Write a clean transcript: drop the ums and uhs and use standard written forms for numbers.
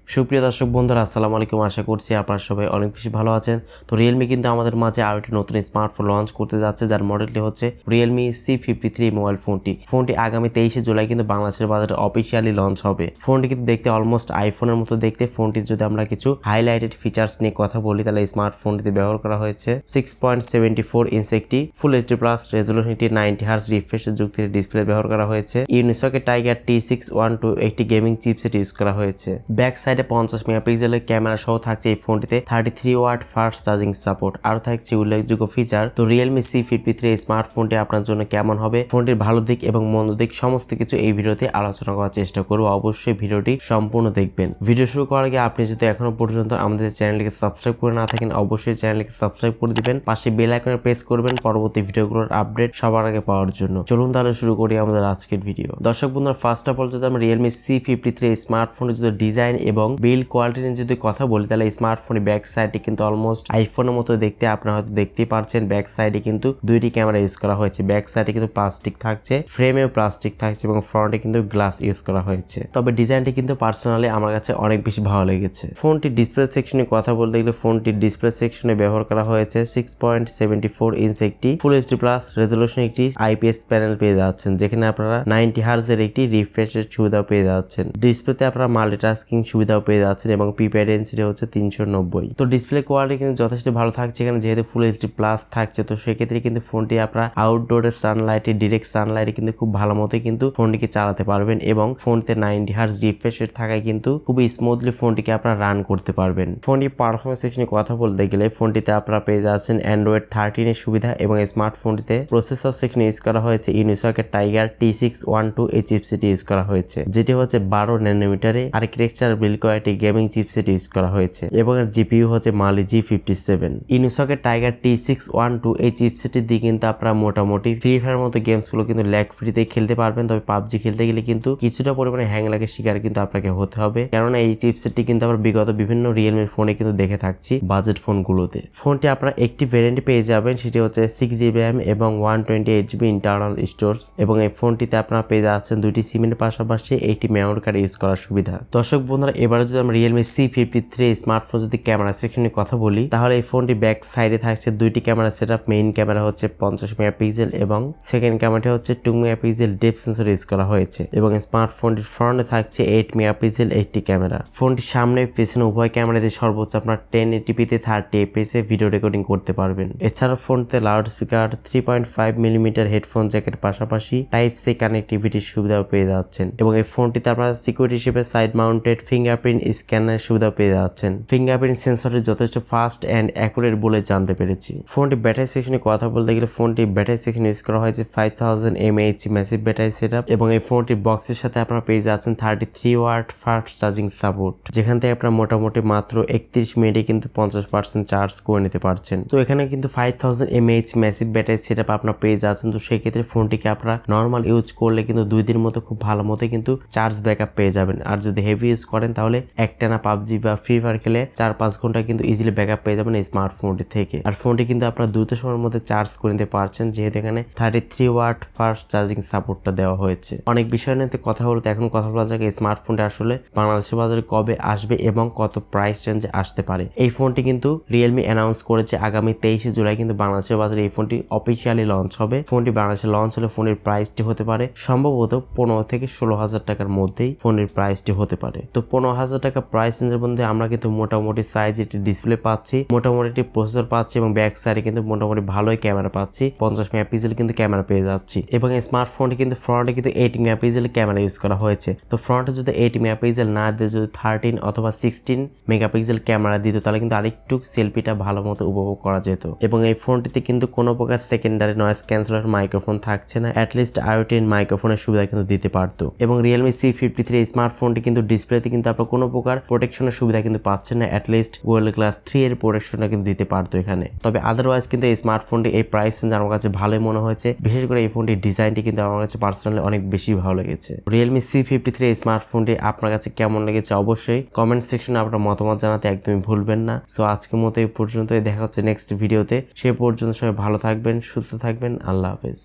সুপ্রিয় দর্শক বন্ধুরা আসসালামু আলাইকুম, আশা করছি আপনারা সবাই অনেক বেশি ভালো আছেন। তো Realme কিন্তু আমাদের মাঝে আরো একটি নতুন স্মার্টফোন লঞ্চ করতে যাচ্ছে, যার মডেলটি হচ্ছে Realme C53 মোবাইল ফোনটি আগামী 23শে জুলাই কিন্তু বাংলাদেশের বাজারে অফিসিয়ালি লঞ্চ হবে। ফোনটি কিন্তু দেখতে অলমোস্ট আইফোনের মতো দেখতে। ফোনটির যদি আমরা কিছু হাইলাইটেড ফিচার্স নিয়ে কথা বলি তাহলে স্মার্টফোনটিতে ব্যবহার করা হয়েছে 6.74 ইঞ্চ একটি full HD plus resolution 90 hertz refresh যুক্ত ডিসপ্লে ব্যবহার করা হয়েছে। ইউনিসকের টাইগার T612 একটি গেমিং চিপসেট ইউজ করা হয়েছে। ব্যাক সাইডে 50 মেগাপিক্সেলের ক্যামেরা সহ থাকছে এই ফোনটিতে 33 ওয়াট ফাস্ট চার্জিং সাপোর্ট। আর থাকছে উল্লেখযোগ্য ফিচার। তো Realme C53 স্মার্টফোনটি আপনার জন্য কেমন হবে, ফোনটির ভালো দিক এবং মন্দ দিক সমস্ত কিছু এই ভিডিওতে আলোচনা করার চেষ্টা করব। অবশ্যই ভিডিওটি সম্পূর্ণ দেখবেন। ভিডিও শুরু করার আগে আপনি যদি এখনো পর্যন্ত আমাদের চ্যানেলটিকে সাবস্ক্রাইব করে না থাকেন অবশ্যই চ্যানেলটিকে সাবস্ক্রাইব করে দিবেন, পাশে বেল আইকনে প্রেস করবেন পরবর্তী ভিডিওগুলোর আপডেট সবার আগে পাওয়ার জন্য। চলুন তাহলে শুরু করি আমাদের আজকের ভিডিও। দর্শক বন্ধুরা, ফার্স্ট অফ অল যদি আমরা Realme C53 স্মার্টফোনের যদি ডিজাইন এবং বিল্ড কোয়ালিটি নিয়ে যদি কথা বলি তাহলে স্মার্টফোনের ব্যাক সাইডে কিন্তু অলমোস্ট আইফোনের মতো দেখতে। আপনারা হয়তো দেখতেই পারছেন ব্যাক সাইডে কিন্তু দুইটি ক্যামেরা ইউজ করা হয়েছে। ব্যাক সাইডে কিন্তু প্লাস্টিক থাকছে, ফ্রেমেও প্লাস্টিক থাকছে এবং ফ্রন্টে কিন্তু গ্লাস ইউজ করা হয়েছে। তবে ডিজাইনটি কিন্তু পার্সোনালি আমার কাছে অনেক বেশি ভালো লেগেছে। ফোনটির ডিসপ্লে সেকশনে কথা বলতে গেলে ফোনটির ডিসপ্লে সেকশনে ব্যবহার করা হয়েছে 6.74 ইঞ্চ একটি ফুল এইচডি প্লাস রেজোলিউশন একটি আইপিএস প্যানেল পেয়ে যাচ্ছেন, যেখানে আপনারা 90 হার্জের একটি রিফ্রেশের সুবিধাও পেয়ে যাচ্ছেন। ডিসপ্লেতে আপনারা মাল্টিটাস্কিং সুবিধাও পেয়ে যাচ্ছেন এবং পিপিআই ডেনসিটি হচ্ছে 390। তো ডিসপ্লে কোয়ালিটি কিন্তু যথেষ্ট ভালো থাকছে এখানে, যেহেতু ফুল এইচডি প্লাস থাকছে। তো সেক্ষেত্রে কিন্তু ফোনটি আপনারা আউটডোরের সানলাইটে ডিরেক্ট সানলাইটে কিন্তু খুব ভালো মতোই কিন্তু ফোনটিকে চালাতে পারবেন এবং ফোনটিতে 90 হার্জ রিফ্রেশ রেট থাকায় কিন্তু খুবই স্মুথলি ফোনটিকে আপনারা রান করতে পারবেন। ফোনটি পারফরমেন্স সেকশনে কথা বলতে গেলে ফোনটিতে আপনারা পেয়ে যাচ্ছেন অ্যান্ড্রয়েড 13 এর সুবিধা এবং স্মার্টফোনটিতে প্রসেসর সেকশনে ইউজ করা হয়েছে ইউনিসকের টাইগার T612 এই চিপসেট ইউজ করা হয়েছে, যেটি হচ্ছে 12 ন্যানোমিটারে architecture build quality gaming chipset use করা হয়েছে এবং এর জিপিইউ হচ্ছে মালি G57। ইউনিসকের টাইগার T612 এই চিপসেটের দিয়ে কিন্তু আপনারা মোটামুটি ফ্রি ফায়ার মতো গেমস গুলো কিন্তু ল্যাগ ফ্রিতে খেলতে পারবেন। তবে পাবজি খেলতে গেলে কিন্তু কিছুটা পরিমাণে হ্যাং লাগে শিকার কিন্তু আপনাকে হতে হবে, কেননা এই চিপসেটটি কিন্তু আমরা বিগত বিভিন্ন রিয়েলমি ফোনে কিন্তু দেখে থাকছি বাজেট ফোনগুলোতে। ফোনটি আপনারা একটি ভ্যারিয়েন্ট পেয়ে যাবেন, সেটি হচ্ছে 6GB RAM এবং 128GB ইন্টারনাল স্টোরেজ এবং এই ফোনটিতে আপনারা পেয়ে যাচ্ছেন দুইটি সিমের পাশাপাশি একটি মেমোরি কার্ড ইউজ করার সুবিধা। দর্শক বন্ধুরা, এবারে যদি আমরা Realme C53 স্মার্টফোন যদি ক্যামেরা সেকশনে কথা বলি তাহলে এই ফোনটি ব্যাক সাইডে থাকছে দুইটি ক্যামেরা সেটআপ। মেইন ক্যামেরা হচ্ছে 50 মেগাপিক্সেল এবং সেকেন্ড ক্যামেরাটি হচ্ছে 2 মেগাপিক্সেল ডেপথ সেন্সর ইউজ করা হয়েছে এবং স্মার্টফোনটির ফ্রন্টে থাকছে 8 মেগাপিক্সেল একটি ক্যামেরা। ফোনটির সামনে পেছনে উভয় ক্যামেরাতে সর্বোচ্চ আপনার 1080p 30 fps ভিডিও রেকর্ডিং করতে পারবেন। এছাড়া ফোনটিতে loud speaker 3.5 millimetre headphone jacket পাশাপাশি টাইপ সি কানেক্টিভিটির সুবিধাও পেয়ে যাচ্ছেন এবং এই ফোনটিতে আপনারা সিকিউরিটি হিসেবে সাইড মাউন্টেড ফিঙ্গারপ্রিন্ট স্ক্যানার সুবিধা পেয়ে যাচ্ছেন। ফিঙ্গারপ্রিন্ট সেন্সরটি যথেষ্ট ফাস্ট এন্ড অ্যাকুরেট বলে জানতে পেরেছি। ফোনটি ব্যাটারি সেকশনে কথা বলতে গেলে ফোনটি ব্যাটারি সেকশনে ইউজ করা হয়েছে 5000 mAh ম্যাসিভ ব্যাটারি সেটআপ এবং এই ফোনটির বক্সের সাথে আপনারা পেয়ে যাচ্ছেন 33 ওয়াট ফাস্ট চার্জিং সাপোর্ট, যেখান থেকে আপনারা মোটামুটি মাত্র 31 মিনিটে কিন্তু 50% চার্জ করে নিতে পারছেন। তো এখানে কিন্তু 5000 mAh ম্যাসিভ ব্যাটারি সেটআপ আপনারা পেয়ে যাচ্ছেন। তো সেই ক্ষেত্রে ফোনটিকে আপনারা নর্মাল ইউজ করলে কিন্তু 2 দিনের মতো খুব ভালো মতো কিন্তু চার্জ ব্যাকআপ পেয়ে যাবেন। আর যদি হেভি ইউজ করেন তাহলে একটানা পাবজি বা ফ্রি ফায়ার খেলে 4-5 ঘন্টা কিন্তু ইজিলি ব্যাকআপ পেয়ে যাবেন এই স্মার্টফোনটি থেকে। আর ফোনটি কিন্তু আপনারা দ্রুত সময়ের মধ্যে চার্জ করে নিতে পারছেন, যেহেতু এখানে 33 ওয়াট ফাস্ট চার্জিং সাপোর্টটা দেওয়া হয়েছে। অনেক বিষয় নিয়ে কথা বলতে এখন কথা বলা যাক এই স্মার্টফোনটা আসলে বাংলাদেশের বাজারে কবে আসবে এবং কত প্রাইস রেঞ্জে আসতে পারে। এই ফোনটি কিন্তু Realme অ্যানাউন্স করেছে আগামী 23শে জুলাই কিন্তু বাংলাদেশের বাজারে এই ফোনটি অফিসিয়ালি লঞ্চ হবে। ফোনটি বাংলাদেশে লঞ্চ হলে ফোনের প্রাইসটি হতে পারে সম্ভবত 15 থেকে 16,000 টাকার মধ্যেই ফোনের প্রাইসটি হতে পারে। তো 15,000 টাকা প্রাইস রেঞ্জের মধ্যে আমরা কিন্তু মোটামুটি সাইজ একটি ডিসপ্লে পাচ্ছি, মোটামুটি একটি প্রসেসর পাচ্ছি এবং ব্যাক সাইডে কিন্তু মোটামুটি ভালোই ক্যামেরা পাচ্ছি। 50 মেগাপিক্সেল কিন্তু ক্যামেরা পেয়ে যাচ্ছি এবং এই স্মার্টফোনটি কিন্তু ফ্রন্টে কিন্তু 8 মেগাপিক্সেল ক্যামেরা ইউজ করা হয়েছে। তো ফ্রন্টে যদি 8 মেগাপিক্সেল না দিয়ে যদি 13 অথবা 16 মেগাপিক্সেল ক্যামেরা দিত তাহলে কিন্তু আরেকটু সেলফিটা ভালো মতো উপভোগ করা যেত। এবং এই ফোনটিতে কিন্তু কোনো প্রকার সেকেন্ডারি নয়েজ ক্যান্সেলেশন মাইক্রোফোন থাকছে না, অ্যাটলিস্ট IoT মাইক্রোফোনের সুবিধা কিন্তু দিতে পারতো। এবং Realme C53 স্মার্টফোনটি কিন্তু ডিসপ্লেতে কিন্তু আপনার কোনো প্রকার প্রোটেকশনের সুবিধা কিন্তু পাচ্ছেন না, অ্যাটলিস্ট Google Glass 3 এর প্রোটেকশনটা কিন্তু দিতে পারতো এখানে। তবে আদারওয়াইজ কিন্তু এই স্মার্টফোনটি এই প্রাইস রেঞ্জ আমার কাছে ভালোই মনে হয়েছে। বিশেষ করে এই ফোনটির ডিজাইনটি কিন্তু আমার কাছে পার্সোনালি অনেক বেশি ভালো লেগেছে। Realme C53 স্মার্টফোনটি আপনার কাছে কেমন লেগেছে অবশ্যই কমেন্ট সেকশনে আপনার মতামত জানাতে একদমই ভুলবেন না। সো আজকের মতো এই পর্যন্তই, দেখা হচ্ছে নেক্সট ভিডিওতে। সে পর্যন্ত সবাই ভালো থাকবেন, সুস্থ থাকবেন, আল্লাহ হাফেজ।